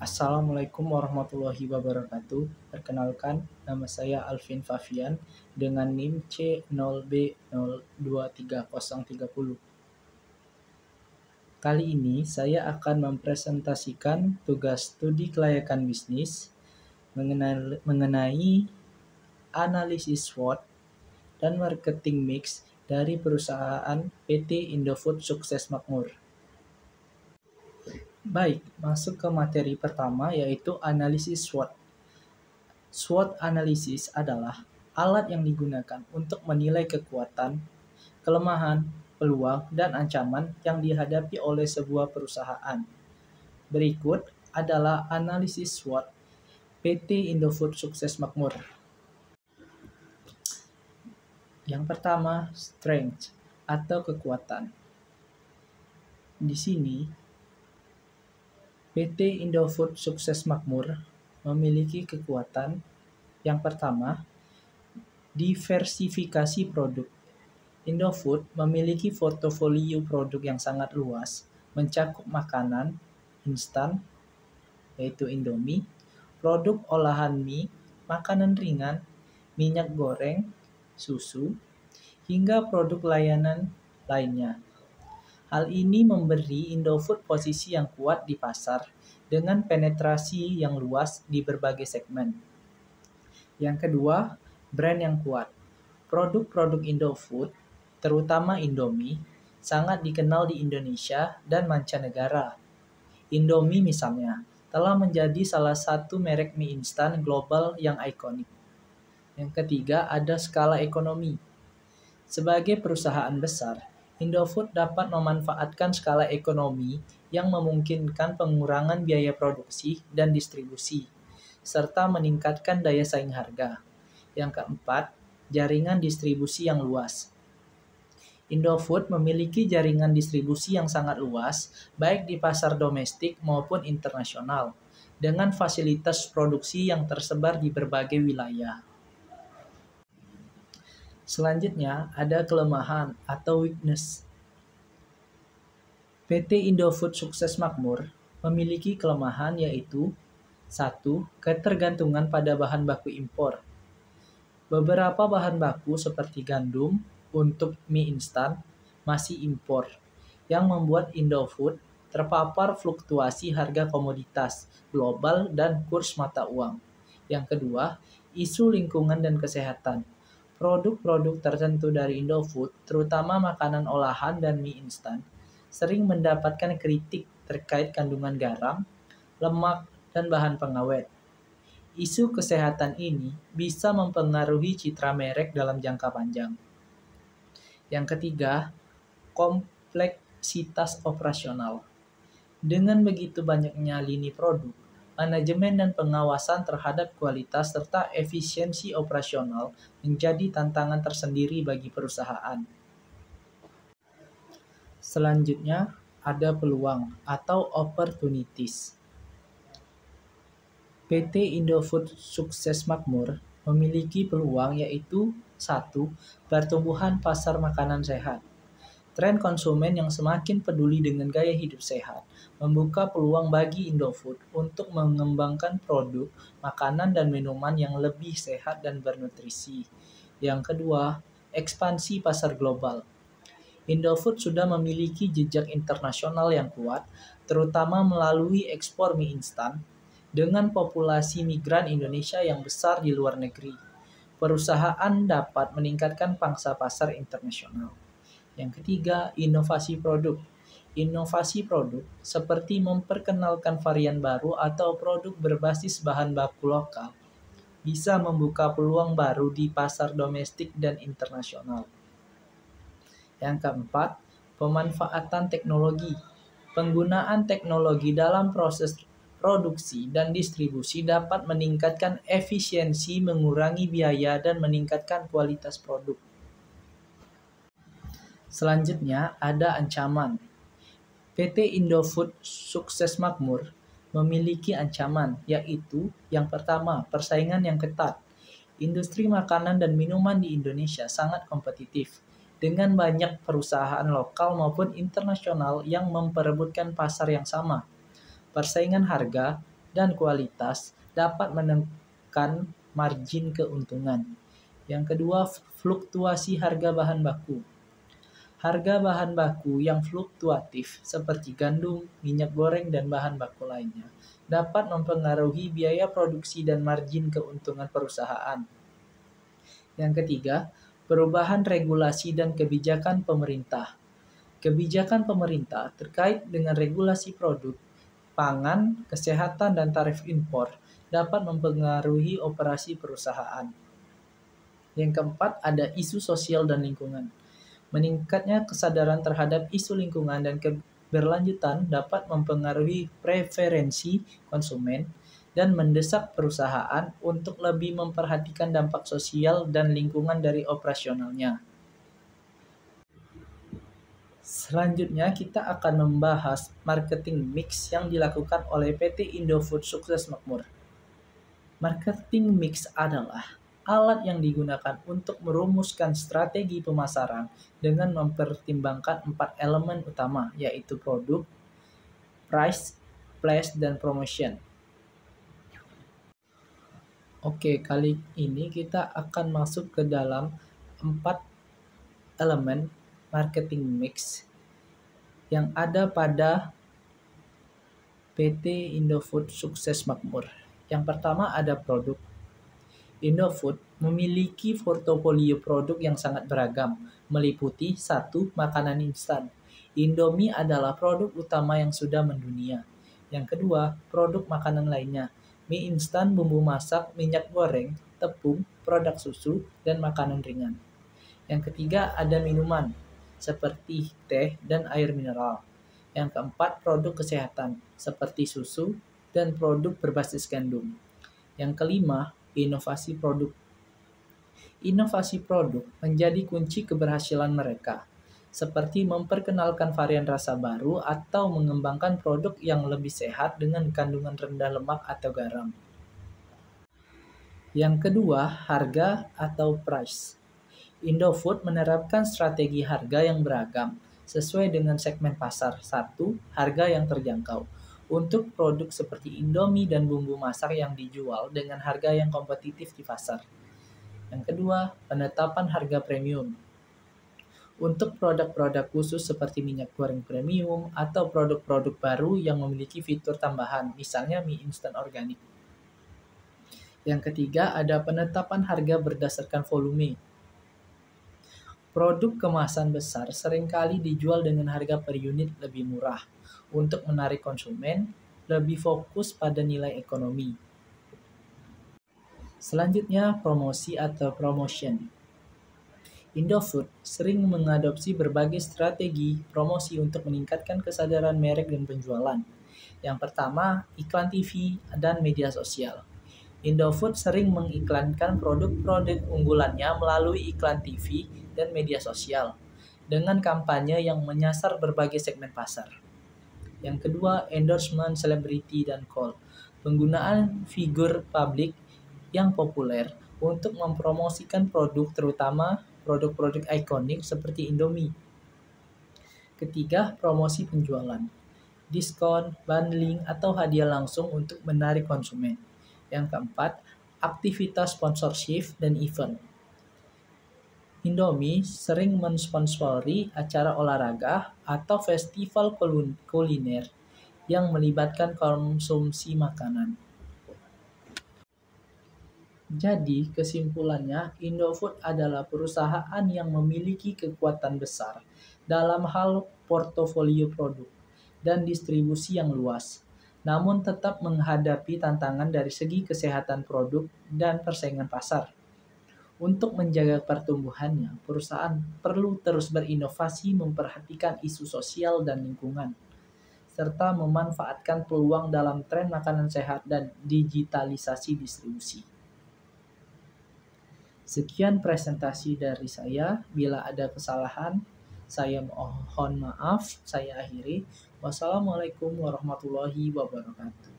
Assalamualaikum warahmatullahi wabarakatuh. Perkenalkan, nama saya Alvin Fafian dengan NIM C0B023030. Kali ini saya akan mempresentasikan tugas studi kelayakan bisnis mengenai analisis SWOT dan marketing mix dari perusahaan PT Indofood Sukses Makmur. Baik, masuk ke materi pertama yaitu analisis SWOT. SWOT analisis adalah alat yang digunakan untuk menilai kekuatan, kelemahan, peluang, dan ancaman yang dihadapi oleh sebuah perusahaan. Berikut adalah analisis SWOT PT Indofood Sukses Makmur. Yang pertama, strength atau kekuatan. Di sini, PT Indofood Sukses Makmur memiliki kekuatan yang pertama, diversifikasi produk. Indofood memiliki portofolio produk yang sangat luas, mencakup makanan instan, yaitu Indomie, produk olahan mie, makanan ringan, minyak goreng, susu, hingga produk layanan lainnya. Hal ini memberi Indofood posisi yang kuat di pasar dengan penetrasi yang luas di berbagai segmen. Yang kedua, brand yang kuat. Produk-produk Indofood, terutama Indomie, sangat dikenal di Indonesia dan mancanegara. Indomie misalnya, telah menjadi salah satu merek mie instan global yang ikonik. Yang ketiga, ada skala ekonomi. Sebagai perusahaan besar, Indofood dapat memanfaatkan skala ekonomi yang memungkinkan pengurangan biaya produksi dan distribusi, serta meningkatkan daya saing harga. Yang keempat, jaringan distribusi yang luas. Indofood memiliki jaringan distribusi yang sangat luas, baik di pasar domestik maupun internasional, dengan fasilitas produksi yang tersebar di berbagai wilayah. Selanjutnya, ada kelemahan atau weakness. PT Indofood Sukses Makmur memiliki kelemahan yaitu 1. Ketergantungan pada bahan baku impor. Beberapa bahan baku seperti gandum untuk mie instan masih impor, yang membuat Indofood terpapar fluktuasi harga komoditas global dan kurs mata uang. Yang kedua, isu lingkungan dan kesehatan. Produk-produk tertentu dari Indofood, terutama makanan olahan dan mie instan, sering mendapatkan kritik terkait kandungan garam, lemak, dan bahan pengawet. Isu kesehatan ini bisa mempengaruhi citra merek dalam jangka panjang. Yang ketiga, kompleksitas operasional. Dengan begitu banyaknya lini produk, manajemen dan pengawasan terhadap kualitas serta efisiensi operasional menjadi tantangan tersendiri bagi perusahaan. Selanjutnya, ada peluang atau opportunities. PT Indofood Sukses Makmur memiliki peluang yaitu 1. Pertumbuhan pasar makanan sehat. Tren konsumen yang semakin peduli dengan gaya hidup sehat membuka peluang bagi Indofood untuk mengembangkan produk, makanan, dan minuman yang lebih sehat dan bernutrisi. Yang kedua, ekspansi pasar global. Indofood sudah memiliki jejak internasional yang kuat, terutama melalui ekspor mie instan, dengan populasi migran Indonesia yang besar di luar negeri. Perusahaan dapat meningkatkan pangsa pasar internasional. Yang ketiga, inovasi produk. Inovasi produk seperti memperkenalkan varian baru atau produk berbasis bahan baku lokal bisa membuka peluang baru di pasar domestik dan internasional. Yang keempat, pemanfaatan teknologi. Penggunaan teknologi dalam proses produksi dan distribusi dapat meningkatkan efisiensi, mengurangi biaya, dan meningkatkan kualitas produk. Selanjutnya, ada ancaman. PT Indofood Sukses Makmur memiliki ancaman, yaitu yang pertama, persaingan yang ketat. Industri makanan dan minuman di Indonesia sangat kompetitif, dengan banyak perusahaan lokal maupun internasional yang memperebutkan pasar yang sama. Persaingan harga, dan kualitas dapat menekan margin keuntungan. Yang kedua, fluktuasi harga bahan baku. Harga bahan baku yang fluktuatif seperti gandum, minyak goreng, dan bahan baku lainnya dapat mempengaruhi biaya produksi dan margin keuntungan perusahaan. Yang ketiga, perubahan regulasi dan kebijakan pemerintah. Kebijakan pemerintah terkait dengan regulasi produk, pangan, kesehatan, dan tarif impor dapat mempengaruhi operasi perusahaan. Yang keempat, ada isu sosial dan lingkungan. Meningkatnya kesadaran terhadap isu lingkungan dan keberlanjutan dapat mempengaruhi preferensi konsumen dan mendesak perusahaan untuk lebih memperhatikan dampak sosial dan lingkungan dari operasionalnya. Selanjutnya kita akan membahas marketing mix yang dilakukan oleh PT Indofood Sukses Makmur. Marketing mix adalah alat yang digunakan untuk merumuskan strategi pemasaran dengan mempertimbangkan 4 elemen utama, yaitu produk, price, place, dan promotion. Oke, kali ini kita akan masuk ke dalam 4 elemen marketing mix yang ada pada PT Indofood Sukses Makmur. Yang pertama ada produk. Indofood memiliki portofolio produk yang sangat beragam, meliputi 1. Makanan instan. Indomie adalah produk utama yang sudah mendunia. Yang kedua, produk makanan lainnya. Mie instan, bumbu masak, minyak goreng, tepung, produk susu, dan makanan ringan. Yang ketiga, ada minuman, seperti teh dan air mineral. Yang keempat, produk kesehatan, seperti susu dan produk berbasis gandum. Yang kelima, inovasi produk. Inovasi produk menjadi kunci keberhasilan mereka, seperti memperkenalkan varian rasa baru atau mengembangkan produk yang lebih sehat dengan kandungan rendah lemak atau garam. Yang kedua, harga atau price. Indofood menerapkan strategi harga yang beragam, sesuai dengan segmen pasar. 1. Harga yang terjangkau. Untuk produk seperti Indomie dan bumbu masak yang dijual dengan harga yang kompetitif di pasar. Yang kedua, penetapan harga premium. Untuk produk-produk khusus seperti minyak goreng premium atau produk-produk baru yang memiliki fitur tambahan, misalnya mie instan organik. Yang ketiga, ada penetapan harga berdasarkan volume. Produk kemasan besar seringkali dijual dengan harga per unit lebih murah. Untuk menarik konsumen, lebih fokus pada nilai ekonomi. Selanjutnya, promosi atau promotion. Indofood sering mengadopsi berbagai strategi promosi untuk meningkatkan kesadaran merek dan penjualan. Yang pertama, iklan TV dan media sosial. Indofood sering mengiklankan produk-produk unggulannya melalui iklan TV dan media sosial dengan kampanye yang menyasar berbagai segmen pasar. Yang kedua, endorsement selebriti dan call. Penggunaan figur publik yang populer untuk mempromosikan produk, terutama produk-produk ikonik seperti Indomie. Ketiga, promosi penjualan. Diskon, bundling, atau hadiah langsung untuk menarik konsumen. Yang keempat, aktivitas sponsorship dan event. Indomie sering mensponsori acara olahraga atau festival kuliner yang melibatkan konsumsi makanan. Jadi, kesimpulannya, Indofood adalah perusahaan yang memiliki kekuatan besar dalam hal portofolio produk dan distribusi yang luas, namun tetap menghadapi tantangan dari segi kesehatan produk dan persaingan pasar. Untuk menjaga pertumbuhannya, perusahaan perlu terus berinovasi, memperhatikan isu sosial dan lingkungan, serta memanfaatkan peluang dalam tren makanan sehat dan digitalisasi distribusi. Sekian presentasi dari saya. Bila ada kesalahan, saya mohon maaf. Saya akhiri. Wassalamualaikum warahmatullahi wabarakatuh.